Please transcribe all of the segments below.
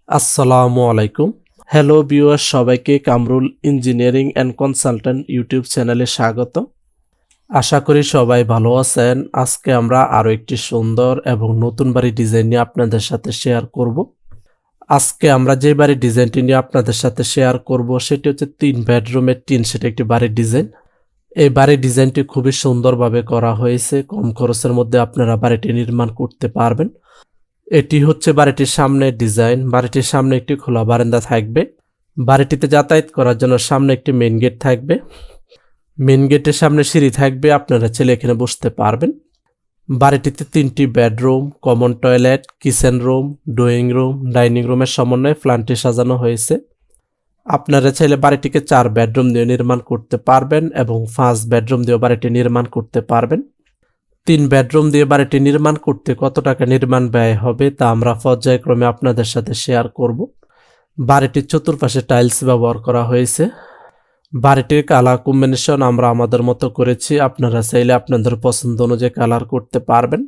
আসসালামু আলাইকুম। Hello viewer, সবাইকে Kamrul engineering and consultant YouTube চ্যানেলে স্বাগত। আশা করি সবাই ভালো আছেন। আজকে আমরা আরও একটি সুন্দর এবং নতুন বাড়ির ডিজাইন নিয়ে আপনাদের সাথে শেয়ার করব। আজকে আমরা যে বাড়ির ডিজাইনটি নিয়ে আপনাদের সাথে শেয়ার করব সেটি হচ্ছে 3 বেডরুমের টিন শেড একটি বাড়ির ডিজাইন। এই বাড়ির ডিজাইনটি খুবই সুন্দরভাবে করা হয়েছে। কম খরচের মধ্যে আপনারা বাড়িটি নির্মাণ করতে পারবেন। এটি হচ্ছে বাড়িটির সামনের ডিজাইন। বাড়িটির সামনে একটি খোলা বারান্দা থাকবে। বাড়িটিতে যাতায়াত করার জন্য সামনে একটি মেইন গেট থাকবে। মেইন গেটের সামনে সিঁড়ি থাকবে, আপনারা চাইলে এখানে বসতে পারবেন। বাড়িটিতে 3টি bedroom, common toilet, kitchen room, drawing room, dining রুমের সমন্বয়ে প্ল্যানটি সাজানো হয়েছে। আপনারা চাইলে বাড়িটিকে 4 বেডরুম দিয়ে নির্মাণ করতে পারবেন এবং 5 বেডরুম দিয়ে বাড়িটি নির্মাণ করতে পারবেন। 3 বেডরুম দিয়ে বাড়িটি নির্মাণ করতে কত টাকা নির্মাণ ব্যয় হবে তা আমরা পর্যায়ক্রমে আপনাদের সাথে শেয়ার করব। বাড়িটির চতুর্পাশে টাইলস ব্যবহার করা হয়েছে। বাড়িটির কালার কম্বিনেশন আমরা আমাদের মতো করেছি, আপনারা চাইলে আপনাদের পছন্দ অনুযায়ী কালার করতে পারবেন।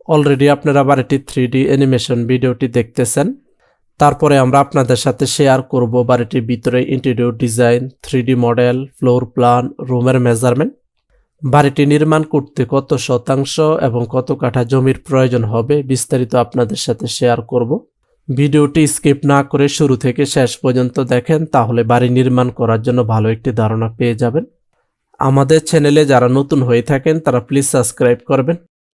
অলরেডি আপনারা বাড়িটির 3D অ্যানিমেশন ভিডিওটি দেখতেছেন। তারপরে আমরা আপনাদের সাথে শেয়ার করব বাড়িটির ভিতরে interior design, 3D model, floor plan, রুমের মেজারমেন্ট। বাড়িটি নির্মাণ করতে কত শতাংশ এবং কত কাঠা জমির প্রয়োজন হবে বিস্তারিত আপনাদের সাথে শেয়ার করব। ভিডিওটি স্কিপ না করে শুরু থেকে শেষ পর্যন্ত দেখেন, তাহলে বাড়ি নির্মাণ করার জন্য ভালো একটি ধারণা পেয়ে যাবেন। আমাদের চ্যানেলে যারা নতুন হয়ে থাকেন তারা প্লিজ সাবস্ক্রাইব করবেন